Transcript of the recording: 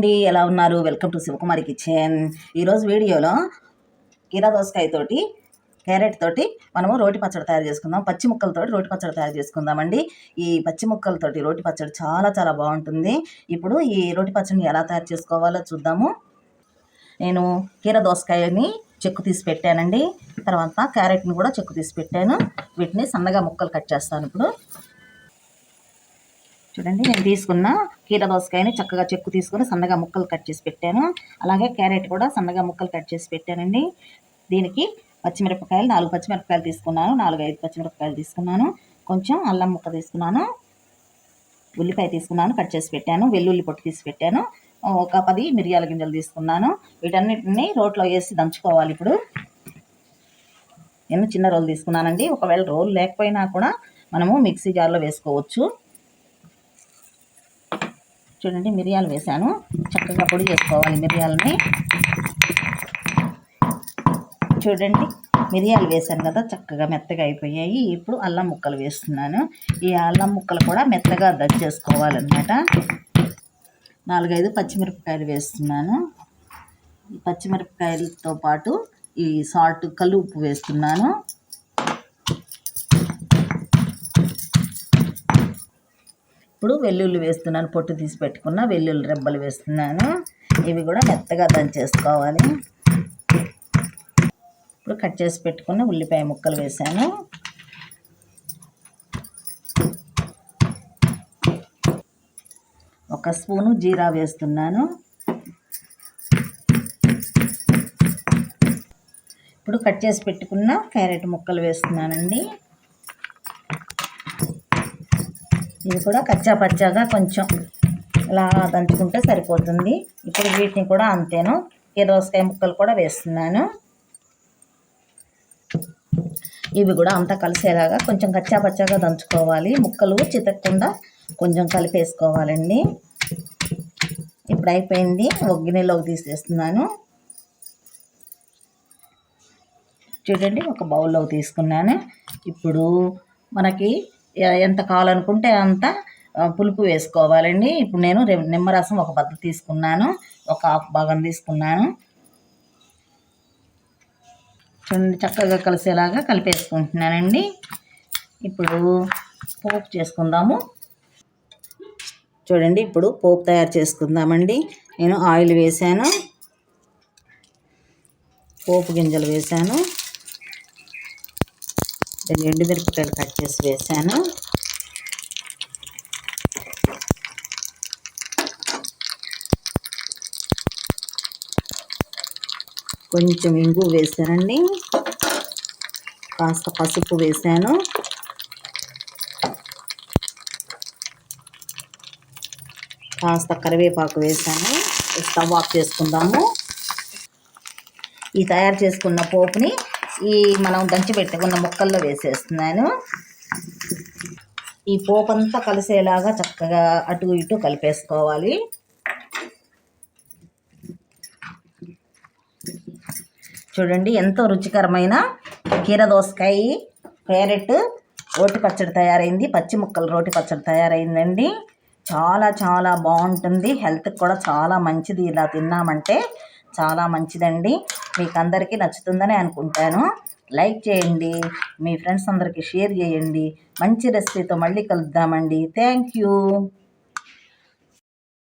అండి, ఎలా ఉన్నారు? Welcome to Shivakumari kitchen. ఈరోజు వీడియోలో కీరా దోసకాయ తోటి క్యారెట్ తోటి మనము రోటి పచ్చడి తయారు చేసుకుందాం. పచ్చి ముక్కలతోటి రోటి పచ్చడి తయారు చేసుకుందామండి. ఈ పచ్చి ముక్కలతోటి రోటి పచ్చడి చాలా చాలా బాగుంటుంది. ఇప్పుడు ఈ రోటి పచ్చడిని ఎలా తయారు చేసుకోవాలో చూద్దాము. నేను కీరా దోసకాయని చెక్కు తీసి పెట్టానండి. తర్వాత క్యారెట్ని కూడా చెక్కు తీసి పెట్టాను. వీటిని సన్నగా ముక్కలు కట్ చేస్తాను. ఇప్పుడు చూడండి, నేను తీసుకున్న కీరా దోసకాయని చక్కగా చెక్కు తీసుకొని సన్నగా ముక్కలు కట్ చేసి పెట్టాను. అలాగే క్యారెట్ కూడా సన్నగా ముక్కలు కట్ చేసి పెట్టానండి. దీనికి పచ్చిమిరపకాయలు 4 పచ్చిమిరపకాయలు తీసుకున్నాను. 4-5 పచ్చిమిరపకాయలు తీసుకున్నాను. కొంచెం అల్లం ముక్క తీసుకున్నాను. ఉల్లిపాయ తీసుకున్నాను, కట్ చేసి పెట్టాను. వెల్లుల్లి పొట్టు తీసి పెట్టాను. ఒక 10 మిరియాల గింజలు తీసుకున్నాను. వీటన్నిటిని రోట్లో వేసి దంచుకోవాలి. ఇప్పుడు నేను చిన్న రోలు తీసుకున్నానండి. ఒకవేళ రోలు లేకపోయినా కూడా మనము మిక్సీ జార్లో వేసుకోవచ్చు. చూడండి, మిరియాలు వేసాను. చక్కగా పొడి చేసుకోవాలి మిరియాలని. చూడండి, మిరియాలు వేసాను కదా, చక్కగా మెత్తగా అయిపోయాయి. ఇప్పుడు అల్లం ముక్కలు వేస్తున్నాను. ఈ అల్లం ముక్కలు కూడా మెత్తగా దంచేసుకోవాలన్నమాట. 4-5 పచ్చిమిరపకాయలు వేస్తున్నాను. ఈ పచ్చిమిరపకాయలతో పాటు ఈ సాల్ట్, కల్లు ఉప్పు వేస్తున్నాను. ఇప్పుడు వెల్లుల్లి వేస్తున్నాను. పొట్టు తీసి పెట్టుకున్న వెల్లుల్లి రెబ్బలు వేస్తున్నాను. ఇవి కూడా మెత్తగా దంచేసుకోవాలి. ఇప్పుడు కట్ చేసి పెట్టుకున్న ఉల్లిపాయ ముక్కలు వేసాను. ఒక స్పూను జీరా వేస్తున్నాను. ఇప్పుడు కట్ చేసి పెట్టుకున్న క్యారెట్ ముక్కలు వేస్తున్నానండి. ఇది కూడా కచ్చా పచ్చాగా కొంచెం ఇలా దంచుకుంటే సరిపోతుంది. ఇప్పుడు వీటిని కూడా అంతేను, ఈ దోసకాయ ముక్కలు కూడా వేస్తున్నాను. ఇవి కూడా అంతా కలిసేలాగా కొంచెం కచ్చా పచ్చాగా దంచుకోవాలి. ముక్కలు చితకకుండా కొంచెం కలిపేసుకోవాలండి. ఇప్పుడు అయిపోయింది. ఒక గిన్నెలోకి తీసేస్తున్నాను. చూడండి, ఒక బౌల్లోకి తీసుకున్నాను. ఇప్పుడు మనకి ఎంత కావాలనుకుంటే అంత పులుపు వేసుకోవాలండి. ఇప్పుడు నేను నిమ్మరసం ఒక బద్ద తీసుకున్నాను. ఒక హాఫ్ భాగం తీసుకున్నాను. చూడండి, చక్కగా కలిసేలాగా కలిపేసుకుంటున్నానండి. ఇప్పుడు పోపు చేసుకుందాము. చూడండి, ఇప్పుడు పోపు తయారు చేసుకుందామండి. నేను ఆయిల్ వేసాను, పోపు గింజలు వేసాను, 2 ఎండుమిరపకాయలు కట్ చేసి వేసాను. కొంచెం ఇంగు వేసానండి. కాస్త పసుపు వేసాను. కాస్త కరివేపాకు వేసాను. స్టవ్ ఆఫ్ చేసుకుందాము. ఈ తయారు చేసుకున్న పోపుని ఈ మనం దంచి పెట్టుకున్న ముక్కల్లో వేసేస్తున్నాను. ఈ పోపు అంతా కలిసేలాగా చక్కగా అటు ఇటు కలిపేసుకోవాలి. చూడండి, ఎంతో రుచికరమైన కీరా దోసకాయ క్యారెట్ రోటి పచ్చడి తయారైంది. పచ్చి ముక్కలు రోటి పచ్చడి తయారైందండి. చాలా చాలా బాగుంటుంది. హెల్త్కి కూడా చాలా మంచిది. ఇలా తిన్నామంటే చాలా మంచిదండి. మీకు అందరికీ నచ్చుతుందని అనుకుంటాను. లైక్ చేయండి, మీ ఫ్రెండ్స్ అందరికీ షేర్ చేయండి. మంచి రెసిపీతో మళ్ళీ కలుద్దామండి. Thank you.